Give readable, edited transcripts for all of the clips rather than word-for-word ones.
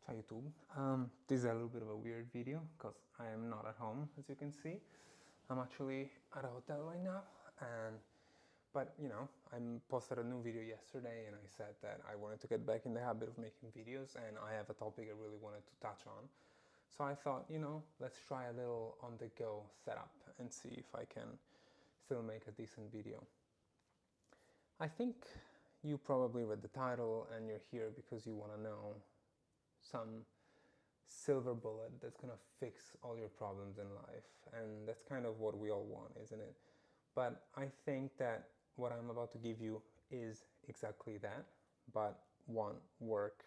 Hi YouTube. This is a little bit of a weird video because I am not at home, as you can see. I'm actually at a hotel right now, but I posted a new video yesterday and I said that I wanted to get back in the habit of making videos, and I have a topic I really wanted to touch on. So I thought, let's try a little on-the-go setup and see if I can still make a decent video. I think you probably read the title and you're here because you want to know some silver bullet that's gonna fix all your problems in life, and that's kind of what we all want, isn't it? But I think that what I'm about to give you is exactly that, but won't work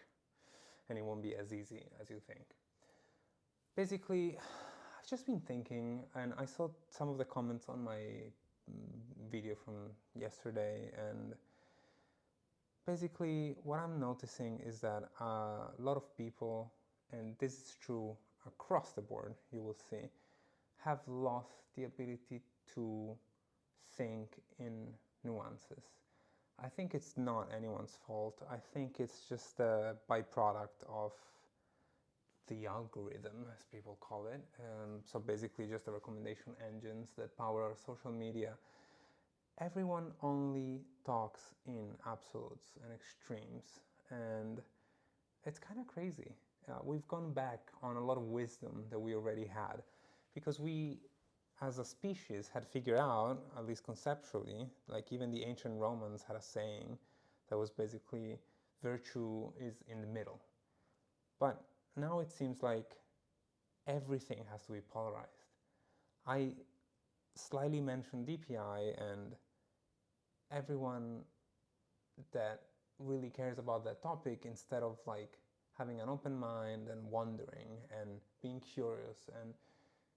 and it won't be as easy as you think. Basically, I've just been thinking, and I saw some of the comments on my video from yesterday, and basically what I'm noticing is that a lot of people, and this is true across the board, you will see, have lost the ability to think in nuances. I think it's not anyone's fault. I think it's just a byproduct of the algorithm, as people call it. So basically just the recommendation engines that power our social media. Everyone only talks in absolutes and extremes, and it's kind of crazy. We've gone back on a lot of wisdom that we already had, because we, as a species, had figured out, at least conceptually, like even the ancient Romans had a saying that was basically, virtue is in the middle. But now it seems like everything has to be polarized. I slightly mentioned DPI, and everyone that really cares about that topic, instead of like having an open mind and wondering and being curious and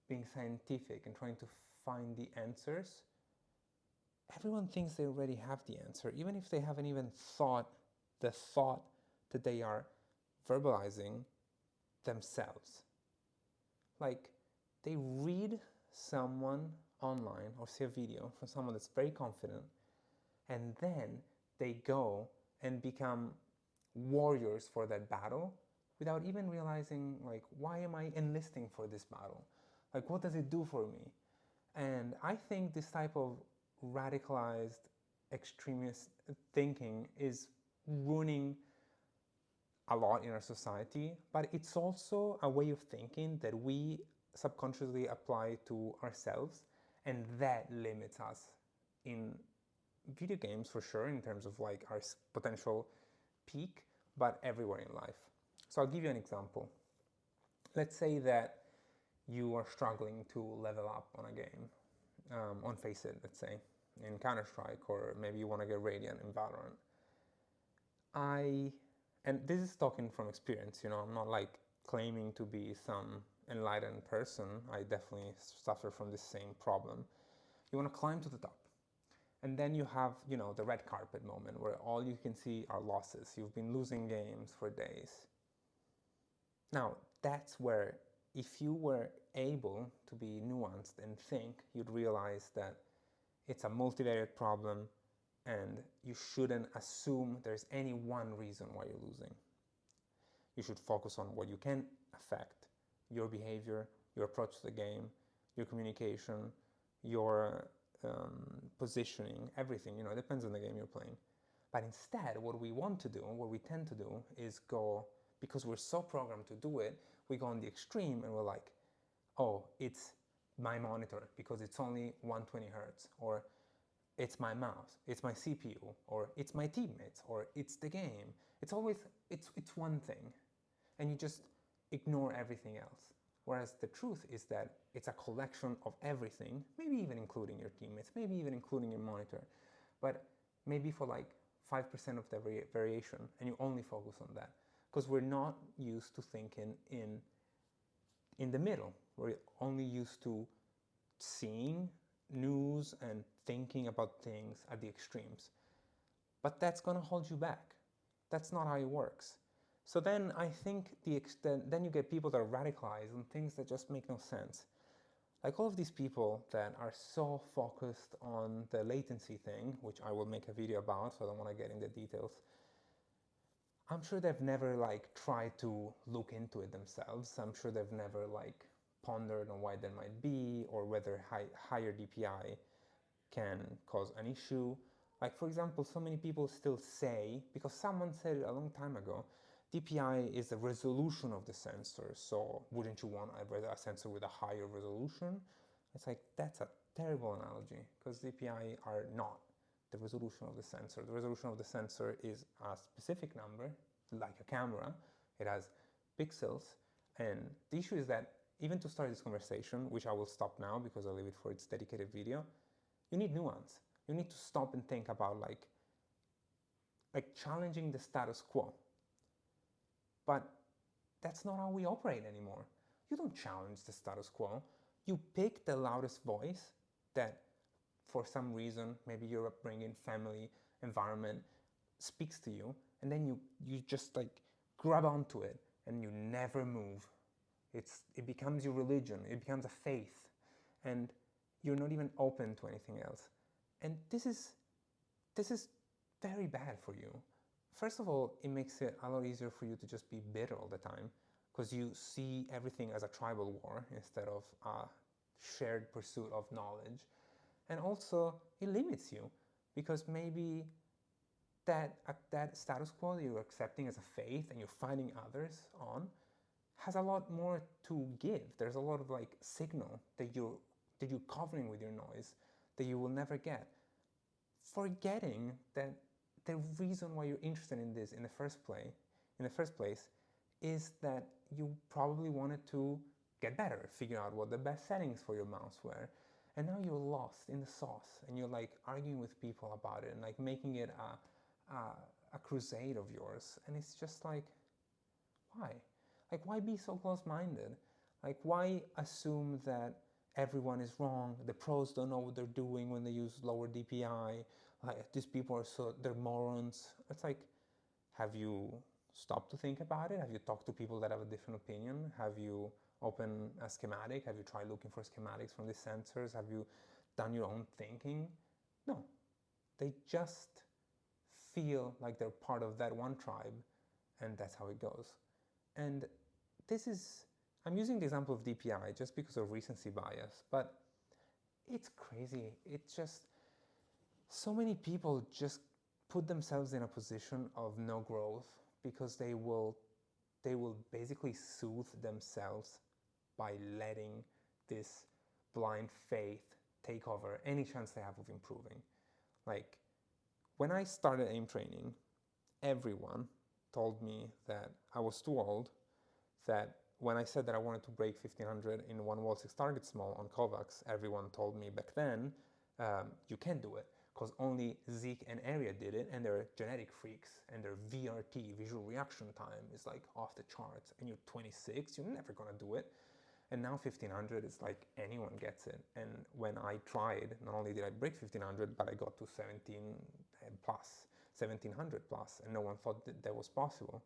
being scientific and trying to find the answers, everyone thinks they already have the answer, even if they haven't even thought the thought that they are verbalizing themselves. Like, they read someone online or see a video from someone that's very confident, and then they go and become warriors for that battle without even realizing, like, why am I enlisting for this battle? Like, what does it do for me? And I think this type of radicalized extremist thinking is ruining a lot in our society, but it's also a way of thinking that we subconsciously apply to ourselves, and that limits us in video games for sure, in terms of like our potential peak, but everywhere in life. So I'll give you an example. Let's say that you are struggling to level up on a game, on Face It, let's say, in Counter-Strike, or maybe you want to get Radiant in Valorant. And this is talking from experience, I'm not like claiming to be some enlightened person. I definitely suffer from the same problem. You want to climb to the top. And then you have, the red carpet moment where all you can see are losses. You've been losing games for days. Now, that's where, if you were able to be nuanced and think, you'd realize that it's a multivariate problem, and you shouldn't assume there's any one reason why you're losing. You should focus on what you can affect: your behavior, your approach to the game, your communication, your positioning, everything. It depends on the game you're playing. But instead, what we want to do, what we tend to do, is go, because we're so programmed to do it, we go on the extreme and we're like, oh, it's my monitor because it's only 120 hertz, or it's my mouse, it's my CPU, or it's my teammates, or it's the game. It's always, it's one thing. And you just ignore everything else. Whereas the truth is that it's a collection of everything, maybe even including your teammates, maybe even including your monitor, but maybe for like 5% of the variation, and you only focus on that. Because we're not used to thinking in the middle. We're only used to seeing news and thinking about things at the extremes. But that's going to hold you back. That's not how it works. So then I think then you get people that are radicalized on things that just make no sense. Like all of these people that are so focused on the latency thing, which I will make a video about, so I don't want to get into details. I'm sure they've never like tried to look into it themselves. I'm sure they've never like pondered on why that might be, or whether higher DPI can cause an issue. Like, for example, so many people still say, because someone said it a long time ago, DPI is the resolution of the sensor, so wouldn't you want a sensor with a higher resolution? It's like, that's a terrible analogy, because DPI are not the resolution of the sensor. The resolution of the sensor is a specific number, like a camera. It has pixels, and the issue is that even to start this conversation, which I will stop now because I'll leave it for its dedicated video, you need nuance. You need to stop and think about like challenging the status quo. But that's not how we operate anymore. You don't challenge the status quo. You pick the loudest voice that, for some reason, maybe your upbringing, family, environment, speaks to you, and then you just like grab onto it and you never move. It becomes your religion. It becomes a faith, and you're not even open to anything else. And this is very bad for you. First of all, it makes it a lot easier for you to just be bitter all the time, because you see everything as a tribal war instead of a shared pursuit of knowledge. And also, it limits you, because maybe that status quo that you're accepting as a faith and you're fighting others on has a lot more to give. There's a lot of like signal that you're covering with your noise that you will never get, forgetting that the reason why you're interested in this in the first place is that you probably wanted to get better, figure out what the best settings for your mouse were, and now you're lost in the sauce and you're like arguing with people about it and like making it a crusade of yours. And it's just like, why? Like, why be so close-minded? Like, why assume that everyone is wrong, the pros don't know what they're doing when they use lower DPI, like, these people are they're morons? It's like, have you stopped to think about it? Have you talked to people that have a different opinion? Have you opened a schematic? Have you tried looking for schematics from these sensors? Have you done your own thinking? No. They just feel like they're part of that one tribe, and that's how it goes. And this is, I'm using the example of DPI just because of recency bias, but it's crazy. It's just, so many people just put themselves in a position of no growth because they will basically soothe themselves by letting this blind faith take over any chance they have of improving. Like, when I started aim training, everyone told me that I was too old, that when I said that I wanted to break 1500 in one wall 6 target small on Kovacs, everyone told me back then, you can't do it, because only Zeke and Area did it, and they're genetic freaks, and their VRT, visual reaction time, is like off the charts, and you're 26, you're never gonna do it. And now 1500 is like anyone gets it. And when I tried, not only did I break 1500, but I got to 1700 plus, and no one thought that was possible.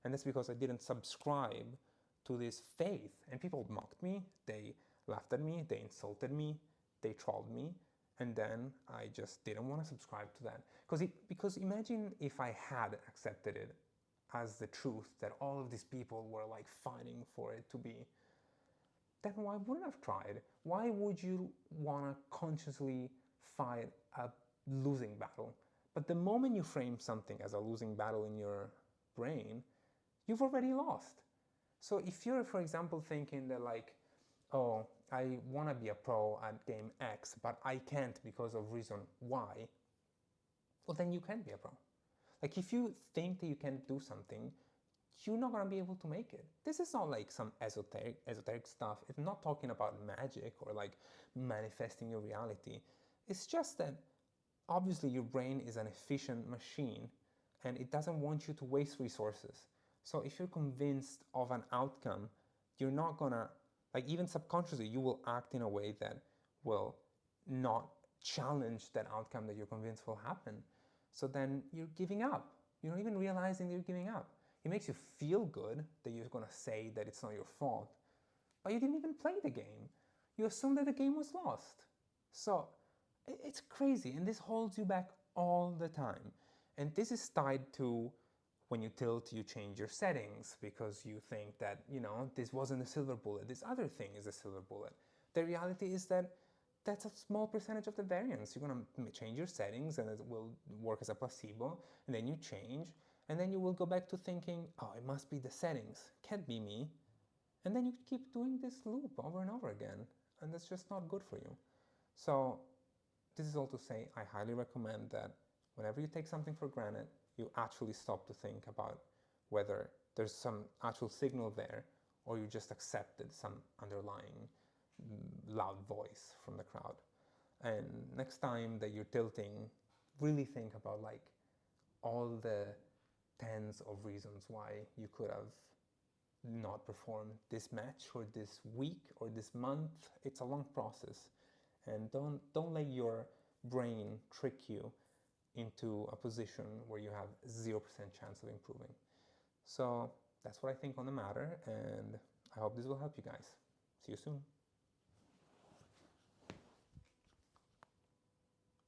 And that's because I didn't subscribe to this faith. And people mocked me, they laughed at me, they insulted me, they trolled me, and then I just didn't want to subscribe to that. Because imagine if I had accepted it as the truth that all of these people were like fighting for it to be, then why wouldn't I have tried? Why would you want to consciously fight a losing battle? But the moment you frame something as a losing battle in your brain, you've already lost. So if you're, for example, thinking that like, oh, I want to be a pro at game X, but I can't because of reason Y, well, then you can't be a pro. Like, if you think that you can do something, you're not going to be able to make it. This is not like some esoteric stuff. It's not talking about magic or like manifesting your reality. It's just that obviously your brain is an efficient machine and it doesn't want you to waste resources. So if you're convinced of an outcome, you're not gonna, like, even subconsciously, you will act in a way that will not challenge that outcome that you're convinced will happen. So then you're giving up. You're not even realizing that you're giving up. It makes you feel good that you're gonna say that it's not your fault, but you didn't even play the game. You assume that the game was lost. So it's crazy, and this holds you back all the time. And this is tied to When you tilt, you change your settings because you think that, this wasn't a silver bullet, this other thing is a silver bullet. The reality is that that's a small percentage of the variance. You're going to change your settings and it will work as a placebo, and then you change, and then you will go back to thinking, oh, it must be the settings, can't be me. And then you keep doing this loop over and over again, and that's just not good for you. So this is all to say, I highly recommend that whenever you take something for granted, you actually stop to think about whether there's some actual signal there, or you just accepted some underlying loud voice from the crowd. And next time that you're tilting, really think about like all the tens of reasons why you could have not performed this match or this week or this month. It's a long process, and don't let your brain trick you into a position where you have 0% chance of improving. So that's what I think on the matter, and I hope this will help you guys. See you soon.